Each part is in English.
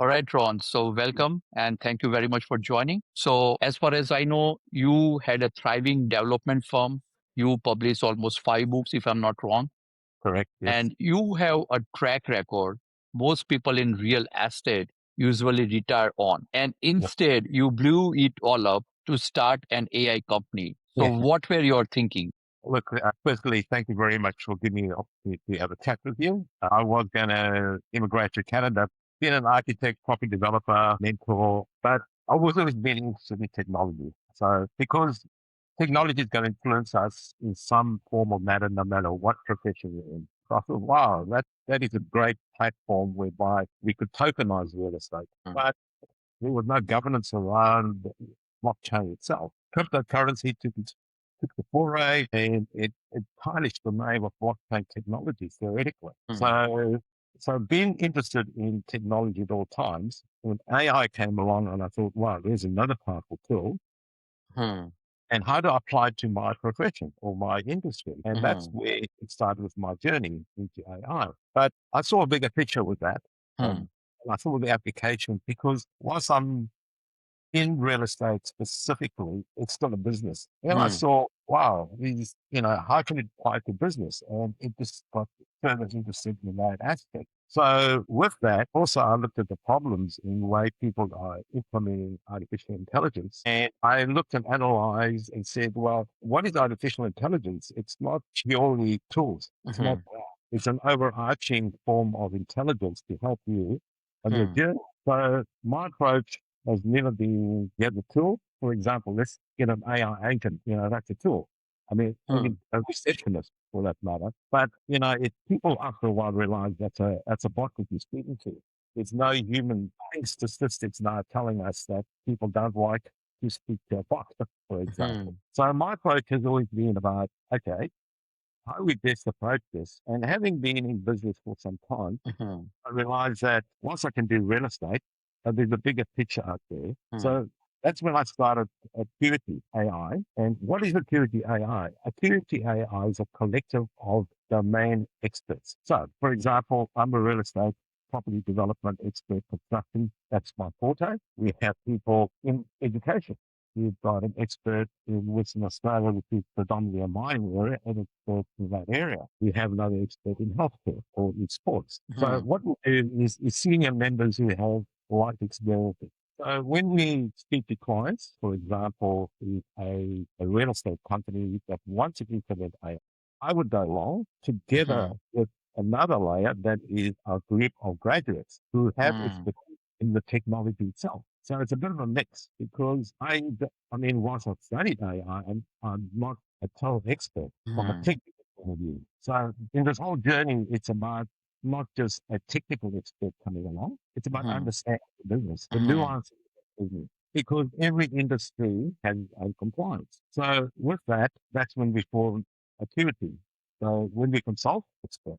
All right, Ron. So welcome and thank you very much for joining. So as far as I know, you had a thriving development firm. You published almost 5 books, if I'm not wrong, Correct. Yes. and you have a track record most people in real estate usually retire on. And Yeah. instead, you blew it all up to start an AI company. So Yeah. what were your thinking? Look, firstly, thank you very much for giving me the opportunity to have a chat with you. I was going to immigrate to Canada, been an architect, property developer, mentor, but I was always been interested in technology. So because technology is going to influence us in some form or matter, no matter what profession you're in. So I thought, wow, that is a great platform whereby we could tokenize real estate. Mm, But there was no governance around blockchain itself. Cryptocurrency took the foray and it tarnished the name of blockchain technology theoretically. mm, So being interested in technology at all times, when AI came along and I thought, wow, there's another powerful tool mm, and how to apply it to my profession or my industry. And that's mm, where it started with my journey into AI. But I saw a bigger picture with that. mm, And I saw the application because once I'm in real estate specifically, it's still a business. And I mm, saw, wow, how can it apply to business? And it just got further interested in that aspect. So with that, also I looked at the problems in the way people are implementing artificial intelligence. And I looked and analyzed and said, well, what is artificial intelligence? It's not purely tools. It's not mm, that. It's an overarching form of intelligence to help you on your mm, journey. So my approach has never been get the tool. For example, let's get an AI agent. That's a tool. I mean, mm, even a receptionist for that matter. But if people after a while realize that's a bot that you're speaking to. There's no human. I think statistics now are telling us that people don't like to speak to a bot, for example. mm, So my approach has always been about, okay, how do we best approach this? And having been in business for some time, mm, I realized that once I can do real estate, there's a bigger picture out there. mm, So that's when I started Acuity AI. And what is Acuity AI? Acuity AI is a collective of domain experts. So, for example, I'm a real estate property development expert, construction. That's my forte. We have people in education. We've got an expert in Western Australia, which is predominantly a mining area, and expert in that area. We have another expert in healthcare or in sports. So mm, what we do is senior members who have life experiences. So when we speak to clients, for example, if a real estate company that wants to implement AI, I would go along together mm, with another layer that is a group of graduates who have mm, expertise in the technology itself. So it's a bit of a mix because I mean, once I've studied AI, I'm not a total expert from a mm, technical point of view. So in this whole journey, it's about not just a technical expert coming along. It's about mm, understanding the business, the mm. nuances of business, because every industry has a compliance. So with that, that's when we form Acuity. So when we consult expert.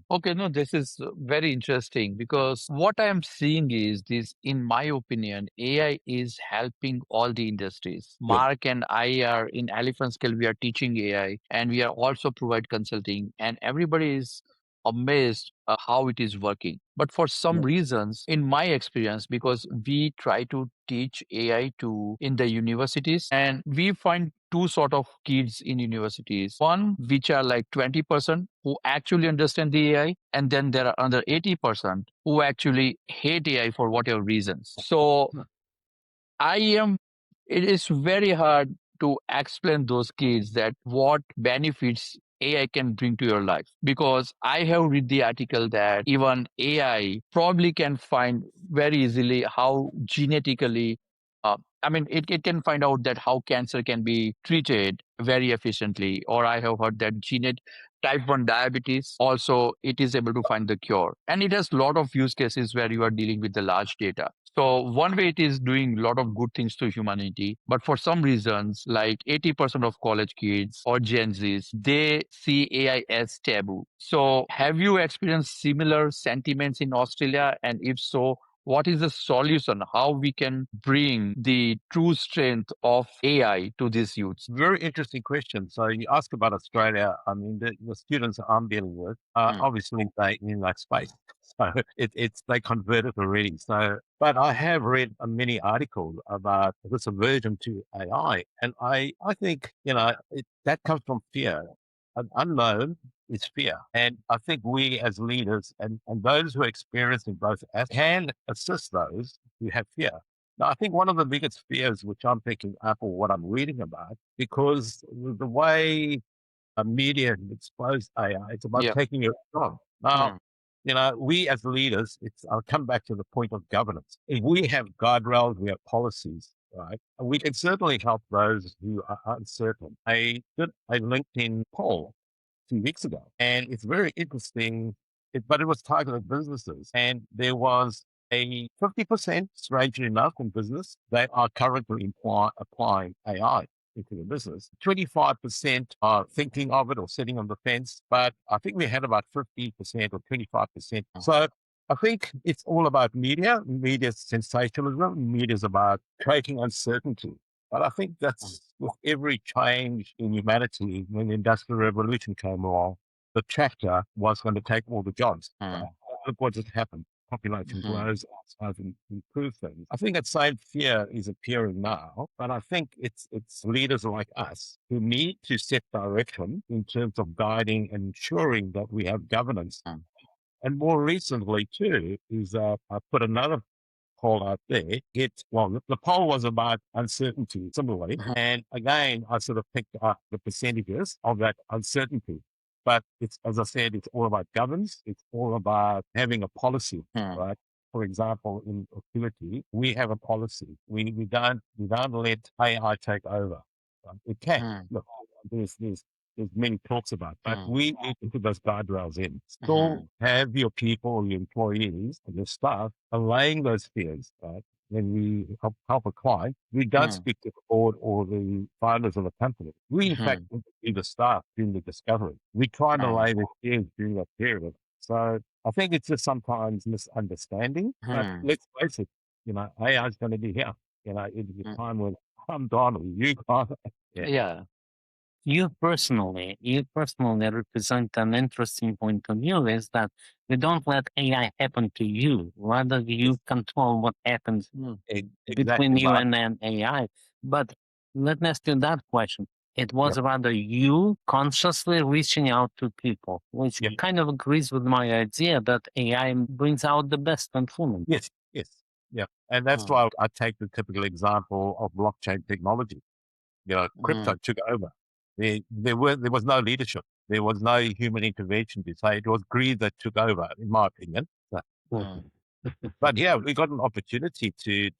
Okay, no, this is very interesting because what I am seeing is this, in my opinion, AI is helping all the industries. Good. Mark and I are in Elephant Scale, we are teaching AI and we are also provide consulting, and everybody is amazed how it is working. But for some Yeah. reasons, in my experience, because we try to teach AI to in the universities, and we find two sort of kids in universities. One, which are like 20% who actually understand the AI, and then there are other 80% who actually hate AI for whatever reasons. So Huh. I am, it is very hard to explain those kids that what benefits AI can bring to your life. Because I have read the article that even AI probably can find very easily how genetically, I mean, it can find out that how cancer can be treated very efficiently. Or I have heard that type 1 diabetes also it is able to find the cure, and it has a lot of use cases where you are dealing with the large data. So one way it is doing a lot of good things to humanity, but for some reasons, like 80% of college kids or Gen Zs, they see AI as taboo. So have you experienced similar sentiments in Australia? And if so, what is the solution, how we can bring the true strength of AI to these youths? Very interesting question. So you ask about Australia. I mean, the students I'm dealing with, obviously they in that space. So it's they converted already. So, but I have read many articles about this aversion to AI, and I think that comes from fear. An unknown is fear, and I think we as leaders and those who are experiencing both can assist those who have fear. Now, I think one of the biggest fears which I'm picking up or what I'm reading about, because the way media exposed AI, it's about Yeah. taking your job. Now, Hmm. we as leaders, I'll come back to the point of governance. If we have guardrails, we have policies, right? We can certainly help those who are uncertain. I did a LinkedIn poll 2 weeks ago. And it's very interesting, but it was targeted businesses. And there was a 50%, strangely enough, in business that are currently applying AI into the business. 25% are thinking of it or sitting on the fence, but I think we had about 50% or 25%. So I think it's all about media sensationalism, media is about creating uncertainty. But I think that's with every change in humanity, when the Industrial Revolution came along, the tractor was going to take all the jobs. Right? Look what just happened. Population grows, outside and improve things. I think that same fear is appearing now, but I think it's leaders like us who need to set direction in terms of guiding and ensuring that we have governance. And more recently, too, is I put another poll out there. The poll was about uncertainty similarly. And again, I sort of picked up the percentages of that uncertainty. But it's, as I said, it's all about governance. It's all about having a policy, right? For example, in Acuity, we have a policy. We don't let AI take over. Right? It can. Look, there's many talks about, but we need to put those guardrails in. Still have your people, your employees, and your staff allaying those fears, right? When we help a client, we don't speak to the board or the founders of the company. We, in fact, interview the staff during the discovery. We try to allay their fears during that period. So I think it's just sometimes misunderstanding, but let's face it, AI is going to be here. In the time when I'm done or you gone. Yeah. Yeah. You personally represent an interesting point of view is that we don't let AI happen to you. Rather, you Yes. control what happens between Exactly, you Mark. and an AI. But let me ask you that question. It was Yep. rather you consciously reaching out to people, which Yep. kind of agrees with my idea that AI brings out the best in humans. Yes. Yes. Yeah. And that's why I take the typical example of blockchain technology. Crypto took over. There was no leadership. There was no human intervention to say it was greed that took over, in my opinion. But yeah, we got an opportunity to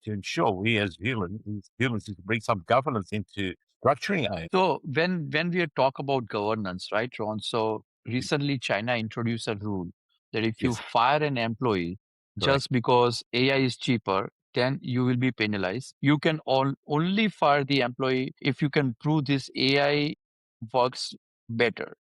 ensure we as humans to bring some governance into structuring AI. So when we talk about governance, right, Ron? So recently China introduced a rule that if you Yes, fire an employee correct. just because AI is cheaper, then you will be penalized. You can only fire the employee if you can prove this AI works better,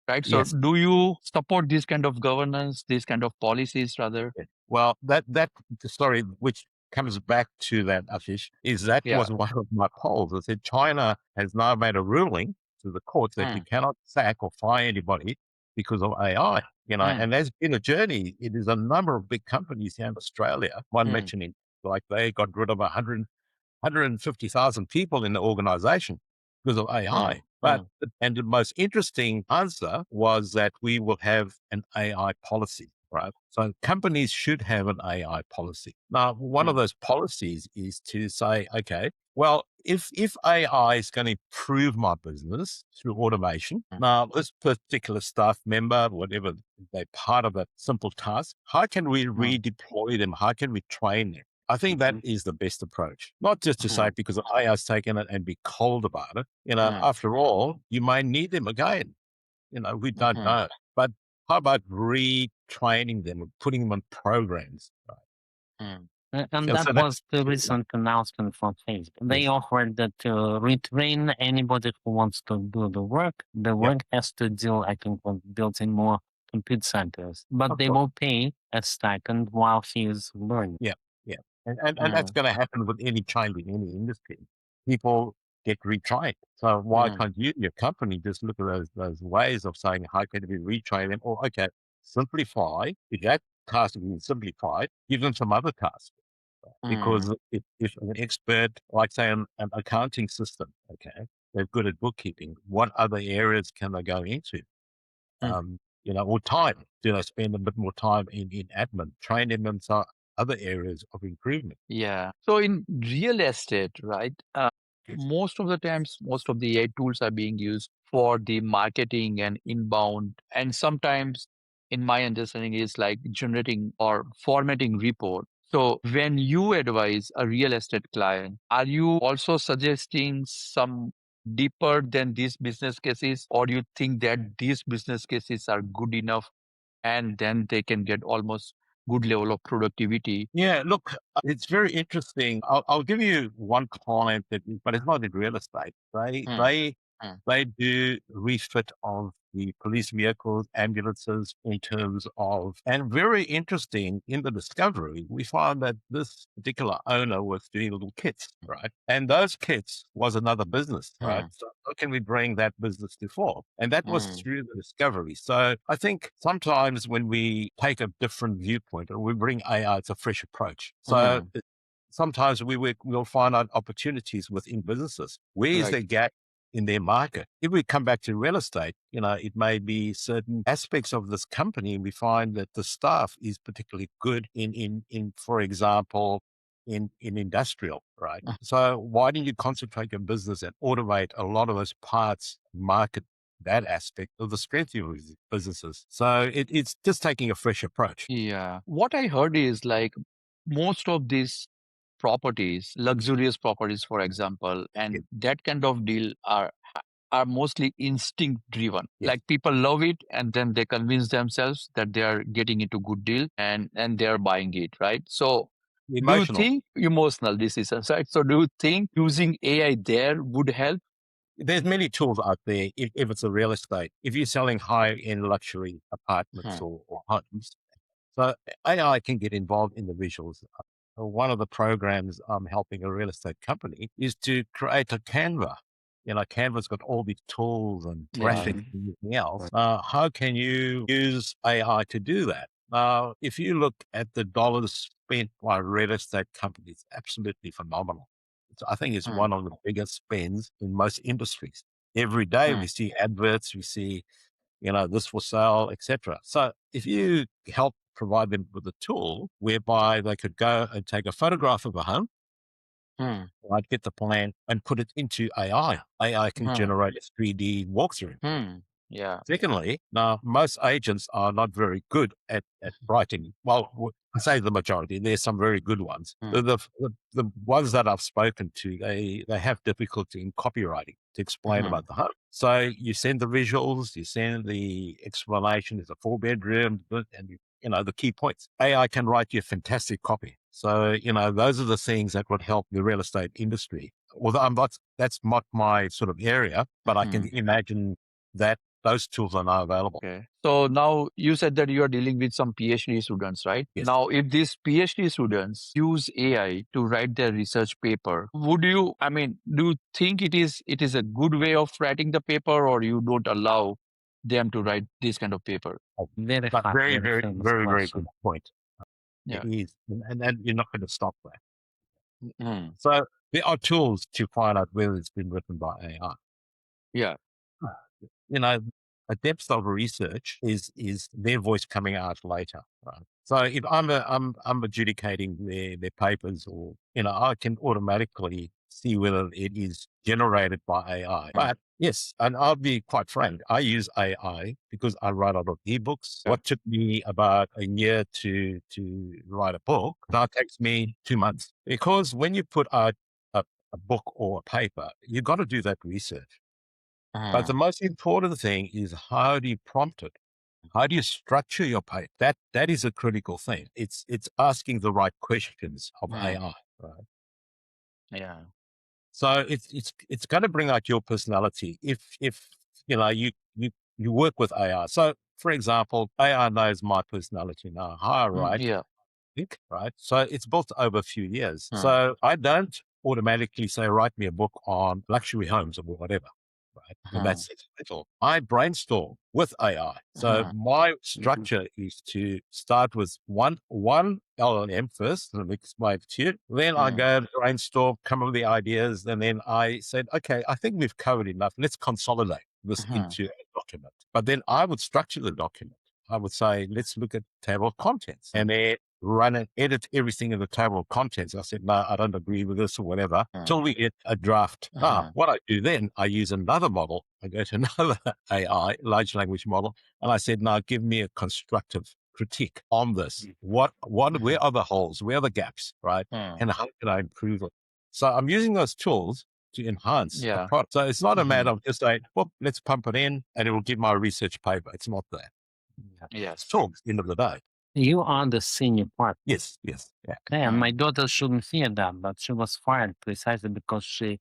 right? So Yes. do you support this kind of governance, these kind of policies rather? Yeah. Well, that the story which comes back to that, Ashish, is that Yeah. was one of my polls. I said China has now made a ruling to the courts that you cannot sack or fire anybody because of AI. And there's been a journey. It is a number of big companies here in Australia. One mentioning like they got rid of 150,000 people in the organization because of AI. And the most interesting answer was that we will have an AI policy, right? So companies should have an AI policy. Now, one of those policies is to say, okay, well, if AI is going to improve my business through automation, now this particular staff member, whatever they're part of a simple task, how can we redeploy them? How can we train them? I think that is the best approach. Not just to say because AI's taken it and be cold about it. After all, you may need them again. We don't know. But how about retraining them and putting them on programs? And And that so that's was the recent announcement from Facebook. They yes. offered that to retrain anybody who wants to do the work. The Yep. work has to deal, I think, with building more compute centers, but Of they course. will pay a stipend while he is learning. Yeah, yeah. And that's going to happen with any change in any industry. People get retrained. So why Mm, can't you, your company, just look at those ways of saying, how can we retrain them? Or, okay, simplify. If that task has been simplified, give them some other task. mm, Because if an expert, like say an accounting system, okay, they're good at bookkeeping, what other areas can they go into? mm, Or time. Do they spend a bit more time in admin, train them in some other areas of improvement? Yeah. So in real estate, right? Most of the times, most of the AI tools are being used for the marketing and inbound, and sometimes, in my understanding, is like generating or formatting report. So when you advise a real estate client, are you also suggesting some deeper than these business cases, or do you think that these business cases are good enough and then they can get almost good level of productivity? Yeah, look, it's very interesting. I'll give you one client but it's not in real estate. They mm, they mm, they do refit of the police vehicles, ambulances in terms of, and very interesting in the discovery, we found that this particular owner was doing little kits, right? And those kits was another business, right? mm, So how can we bring that business to fore? And that was mm, through the discovery. So I think sometimes when we take a different viewpoint or we bring AI, it's a fresh approach. So mm. sometimes we'll find out opportunities within businesses. Where is Right. the gap in their market? If we come back to real estate, it may be certain aspects of this company. We find that the staff is particularly good for example, in industrial, right? So why don't you concentrate your business and automate a lot of those parts, market that aspect of the strength of your businesses? So it's just taking a fresh approach. Yeah. What I heard is like most of these properties, luxurious properties, for example, Yes, and that kind of deal are mostly instinct driven. yes. Like people love it and then they convince themselves that they are getting into good deal and they are buying it, right? So do you Emotional. think emotional decisions, right? So do you think using AI there would help? There's many tools out there if it's a real estate. If you're selling high-end luxury apartments Hmm. or homes, so AI can get involved in the visuals. One of the programs I'm helping a real estate company is to create a Canva. Canva's got all these tools and Yeah. graphics and everything else. How can you use AI to do that? Now, if you look at the dollars spent by real estate companies, absolutely phenomenal. I think it's Hmm. one of the biggest spends in most industries. Every day Hmm. we see adverts, we see, this for sale, etc. So if you help provide them with a tool whereby they could go and take a photograph of a home, Hmm. right, get the plan and put it into AI. AI can Hmm. generate a 3D walkthrough. Hmm. Yeah. Secondly, now most agents are not very good at writing. Well, I say the majority. There's some very good ones. Hmm. The ones that I've spoken to, they have difficulty in copywriting to explain Hmm. about the home. So you send the visuals, you send the explanation. There's a 4 bedroom, and the key points. AI can write you a fantastic copy. So those are the things that would help the real estate industry. Although that's not my sort of area, but I can Hmm. imagine that those tools are now available. Okay. So now you said that you are dealing with some PhD students, right? Yes. Now, if these PhD students use AI to write their research paper, do you think it is a good way of writing the paper, or you don't allow them to write this kind of paper? Very But hot, very, very very, famous very, very good question. point. It Yeah. is. And you're not going to stop there. Hmm. So there are tools to find out whether it's been written by AI. Yeah. you know, a depth of research is their voice coming out later, right? So if I'm adjudicating their papers, or I can automatically see whether it is generated by AI. Hmm. But yes, and I'll be quite frank, I use AI because I write a lot of ebooks. Yeah. What took me about a year to write a book now takes me 2 months, because when you put out a book or a paper, you got to do that research. But Hmm. the most important thing is, how do you prompt it? How do you structure your paper? That is a critical thing. It's asking the right questions of Hmm. AI, right? Yeah. So it's going to bring out your personality if you work with AI. So For example, AI knows my personality now. Hi, right? Yeah. Think, right? So it's built over a few years. So I don't automatically say, write me a book on luxury homes or whatever, right? And that's it. That's all. I brainstorm with AI. So my structure is to start with one LLM first, let me explain to you. Then I go brainstorm, come up with the ideas, and then I said, okay, I think we've covered enough. Let's consolidate this into a document. But then I would structure the document. I would say, let's look at table of contents and then run and edit everything in the table of contents. I said, no, I don't agree with this or whatever, till we get a draft. What I do then, I use another model. I go to another AI, large language model, and I said, now give me a constructive critique on this. Where are the holes? Where are the gaps, right? And how can I improve it? So I'm using those tools to enhance the Yeah. product. So it's not a matter of just saying, well, let's pump it in and it will give my research paper. It's not that. It's Yes. tools at the end of the day. You are the senior partner. Yes. Yeah. Okay, and my daughter shouldn't hear that, but she was fired precisely because she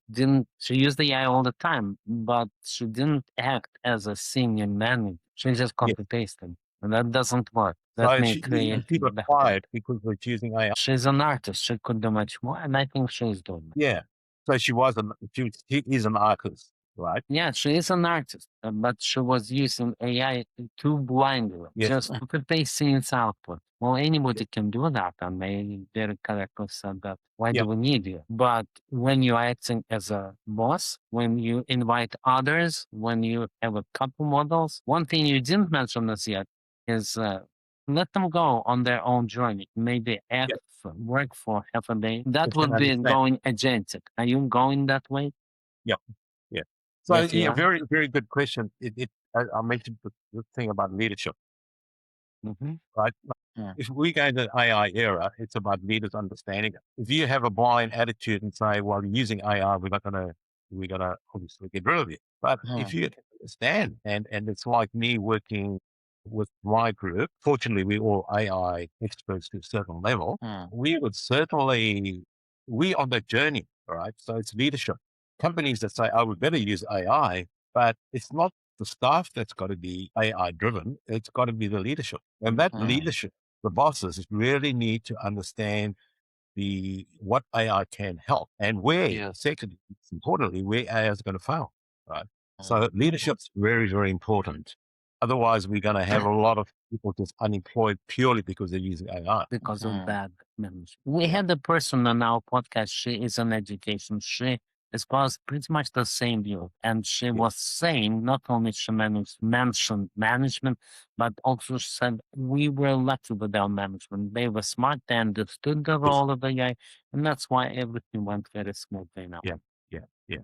used the AI all the time, but she didn't act as a senior manager. She just Yes. copy pasted. And that doesn't work. That So may create she got bad. fired because we're choosing AI. She's an artist. She could do much more, and I think she's doing it. Yeah. So she is an artist, right? Yeah, she is an artist, but she was using AI too blindly, Yes. just copy pasting its output. Well, anybody can do that, and they very correctly said that. Why do Yep. we need you? But when you're acting as a boss, when you invite others, when you have a couple models, one thing you didn't mention as yet is let them go on their own journey. Maybe Yep. work for half a day. That They can would be understand. going agentic. Are you going that way? Yep. Yeah. So Yes, you yeah, are. very, very good question. I mentioned the thing about leadership, right? If we go into the AI era, it's about leaders understanding it. If you have a blind attitude and say, well, using AI, we're gonna obviously get rid of you. But if you understand, and it's like me working with my group, fortunately we're all AI experts to a certain level, we would certainly, we on that journey, right? So it's leadership. Companies that say, oh, we better use AI, but it's not the staff that's got to be AI driven. It's got to be the leadership. And that leadership, the bosses really need to understand what AI can help and where, Yes. secondly, importantly, where AI is going to fail. Right. So leadership's very, very important. Otherwise, we're going to have a lot of people just unemployed purely because they're using AI. Because of bad management. We had a person on our podcast. She is in education. She espoused pretty much the same view. And she was saying not only she mentioned management, but also said we were lucky with our management. They were smart, they understood the Yes. role of AI, and that's why everything went very smoothly now. Yeah. Yeah. Yeah.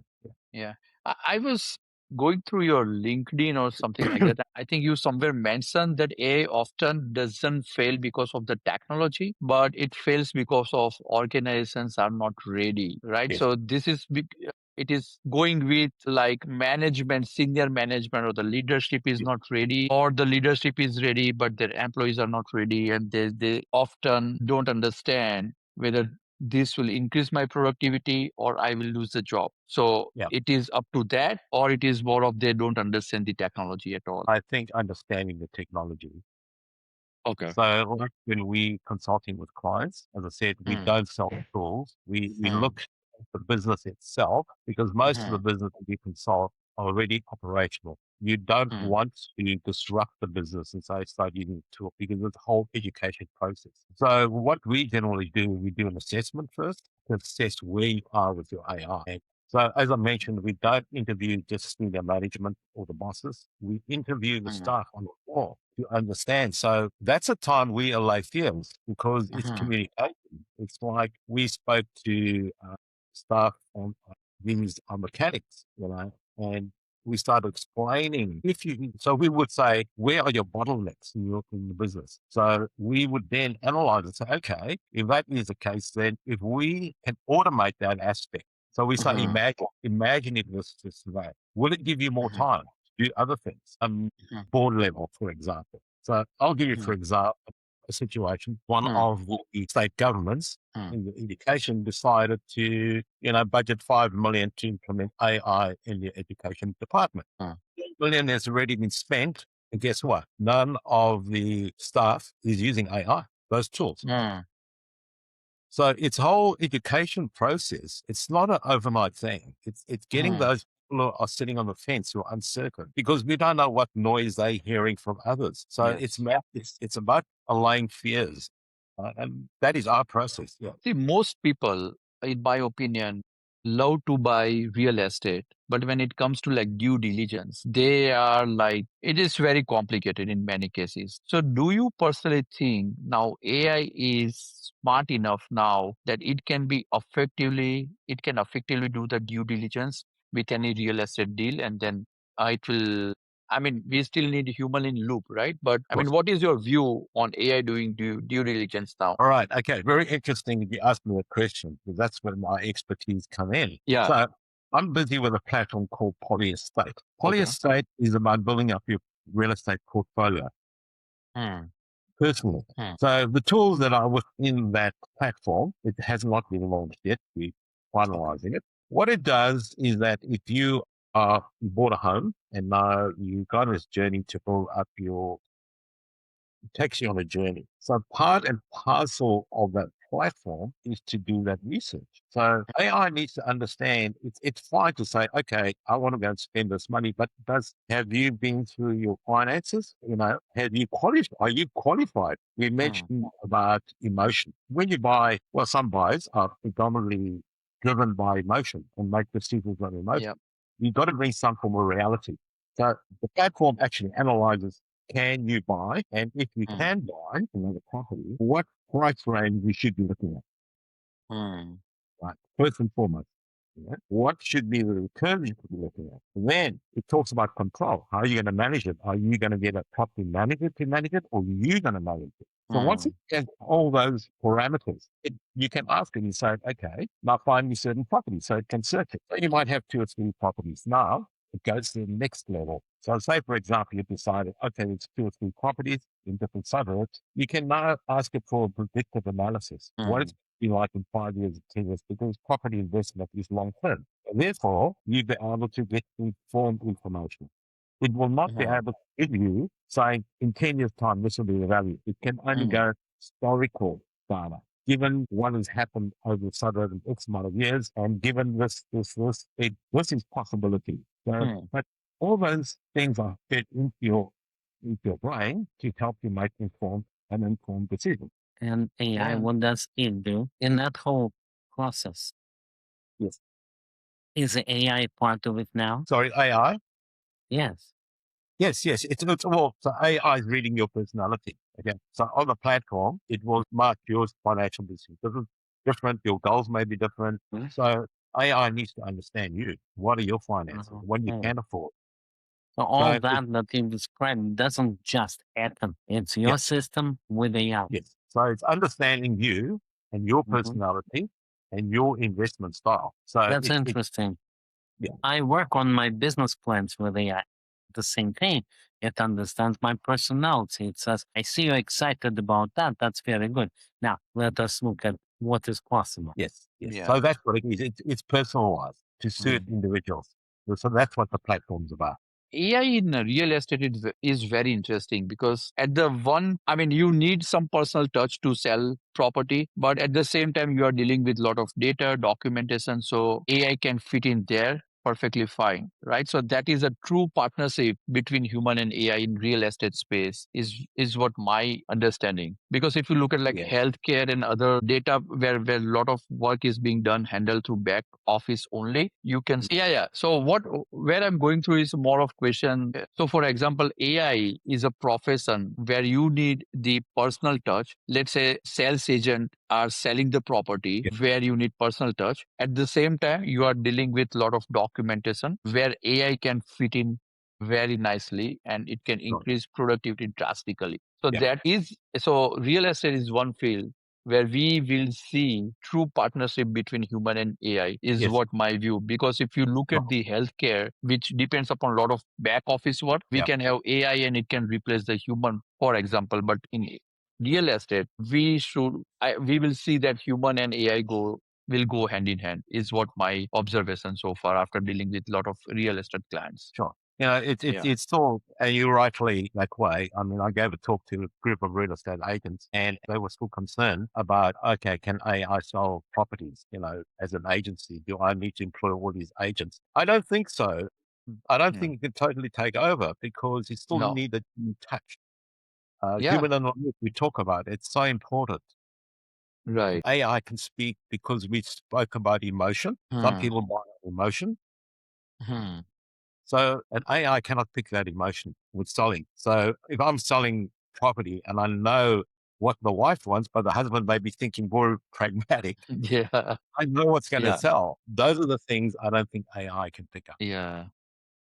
Yeah. I was going through your LinkedIn or something like that. I think you somewhere mentioned that AI often doesn't fail because of the technology, but it fails because of organizations are not ready, right? Yes. So this is it is going with like management, senior management, or the leadership is not ready, or the leadership is ready, but their employees are not ready, and they often don't understand whether this will increase my productivity or I will lose the job. So Yeah. it is up to that, or it is more of they don't understand the technology at all. I think understanding the technology. Okay. So like when we consulting with clients, as I said, we don't sell tools. We look at the business itself because most of the business that we consult are already operational. You don't want to disrupt the business and say start using the tool because it's a whole education process. So what we generally do, we do an assessment first to assess where you are with your AI. So as I mentioned, we don't interview just senior management or the bosses. We interview the staff on the floor to understand. So that's a time we allay fears because it's communication. It's like we spoke to staff on these mechanics, and we started explaining so we would say, where are your bottlenecks in the business? So we would then analyze and say, okay, if that is the case, then if we can automate that aspect. So we say, imagine it was this way. Will it give you more time to do other things? Board level, for example. So I'll give you, for example, a situation. One of the state governments in the education decided to, budget 5 million to implement AI in the education department. 1 million has already been spent And guess what? None of the staff is using AI, those tools. Mm. So its whole education process, it's not an overnight thing. It's getting Mm. those people who are sitting on the fence who are uncertain because we don't know what noise they're hearing from others. So Yes. it's about allaying fears. And that is our process. Yeah. See, most people, in my opinion, love to buy real estate. But when it comes to like due diligence, they are like, it is very complicated in many cases. So, do you personally think now AI is smart enough now that it can effectively do the due diligence with any real estate deal and then it will. I mean, we still need human in loop, right? But I Of mean, course. what is your view on AI doing due diligence now? All right. Okay. Very interesting that you asked me a question because that's where my expertise come in. Yeah. So I'm busy with a platform called Poly Estate. Poly Okay. Estate is about building up your real estate portfolio Hmm. personally. Hmm. So the tools that are within that platform, it has not been launched yet. We're Okay. finalizing it. What it does is that if you bought a home and now you go on this journey to build up your takes you on a journey. So part and parcel of that platform is to do that research. So AI needs to understand it's fine to say, okay, I want to go and spend this money, but have you been through your finances? Have you qualified? Are you qualified? We Hmm. mentioned about emotion. When you buy, well, some buyers are predominantly driven by emotion and make decisions on emotion. Yep. You've got to bring some form of reality. So the platform actually analyzes can you buy? And if you Hmm. can buy another property, what price range we should be looking at, Hmm. right? First and foremost, what should be the return you should be looking at? Then it talks about control. How are you going to manage it? Are you going to get a property manager to manage it or are you going to manage it? So once it Hmm. has all those parameters, you can ask it and say, okay, now find me certain properties. So it can search it. So you might have 2 or 3 properties. Now it goes to the next level. So say, for example, you decided, okay, there's 2 or 3 properties in different suburbs. You can now ask it for a predictive analysis. What Hmm. is it be like in 5 years, 10 years? Because property investment is long term. Therefore, you'll be able to get informed information. It will not be Hmm. able to give you saying in 10 years' time, this will be the value. It can only Hmm. go historical data. Given what has happened over the suburb in X amount of years, and given this is possibility. So, Hmm. but all those things are fed into your brain to help you make an informed decision. And AI, Yeah. what does it do in that whole process? Yes. Is the AI part of it now? Sorry, AI. Yes. Yes, yes. It's well, so AI is reading your personality. Okay. So on the platform, it will mark your financial decisions. This is different. Your goals may be different. So AI needs to understand you. What are your finances? Uh-huh. What you Oh. can afford. So all So it, that you described doesn't just happen. It's yeah, your system with AI. yes. So it's understanding you and your Mhm. personality and your investment style. So That's it interesting. yeah, I work on my business plans with AI. The same thing. It understands my personality. It says, I see you're excited about that. That's very good. Now, let us look at what is possible. yes, yes. Yeah. So that's what it is. It's personalized to suit Hmm. individuals. So that's what the platform's about. AI in real estate is very interesting because I mean, you need some personal touch to sell property, but at the same time, you are dealing with a lot of data, documentation. So AI can fit in there perfectly fine, right? So that is a true partnership between human and AI in real estate space is what my understanding. Because if you look at like Yes. healthcare and other data where a lot of work is being done handled through back office only, you can yeah. So where I'm going through is more of question. So for example, AI is a profession where you need the personal touch. Let's say sales agent are selling the property Yes. where you need personal touch. At the same time, you are dealing with a lot of documentation where AI can fit in very nicely and it can Sure. increase productivity drastically. So Yeah. real estate is one field where we will see true partnership between human and AI is Yes. what my view. Because if you look Sure. at the healthcare, which depends upon a lot of back office work, we Yeah. can have AI and it can replace the human, for example. But in real estate, we will see that human and AI will go hand in hand is what my observation so far after dealing with a lot of real estate clients. Sure. Yeah. it's still, and you rightly that way. I mean, I gave a talk to a group of real estate agents, and they were still concerned about, okay, can AI sell properties? As an agency, do I need to employ all these agents? I don't think so. I don't Yeah. think it can totally take over because you still No. need the human touch. Yeah. Human analytics we talk about, it's so important. Right. AI can speak because we spoke about emotion. Some Hmm. people buy emotion. Hmm. So an AI cannot pick that emotion with selling. So if I'm selling property and I know what the wife wants, but the husband may be thinking more pragmatic, Yeah. I know what's going to Yeah. sell. Those are the things I don't think AI can pick up. Yeah.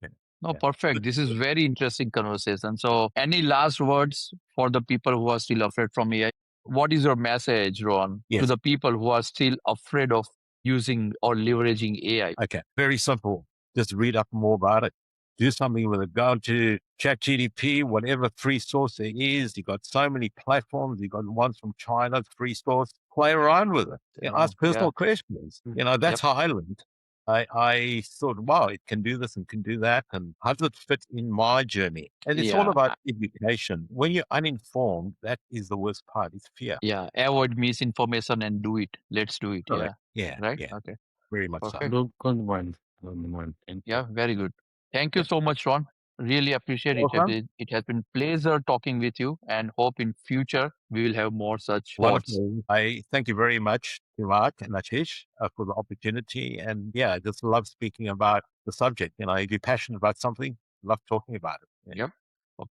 Yeah. No, Yeah. perfect. This is very interesting conversation. So, any last words for the people who are still afraid from AI? What is your message, Ron, to Yes. the people who are still afraid of using or leveraging AI? Okay. Very simple. Just read up more about it. Do something with it. Go to ChatGPT, whatever free source there is. You got so many platforms. You got ones from China, free source. Play around with it. Ask Yeah. personal questions. That's Yep. how I learned. I thought, wow, it can do this and can do that. And how does it fit in my journey? And it's all Yeah. about education. When you're uninformed, that is the worst part. It's fear. Yeah. Avoid misinformation and do it. Let's do it. Correct. Yeah. Yeah. Right. Yeah. Okay. Very much so. Perfect. Good one. Good one. Thank you. Yeah. Very good. Thank you Yeah. so much, Ron. Really appreciate it. Welcome. It has been pleasure talking with you, and hope in future we will have more such pods. Wonderful. I thank you very much, Mark and Ashish, for the opportunity. And yeah, I just love speaking about the subject. If you're passionate about something, love talking about it. Yeah. Yep.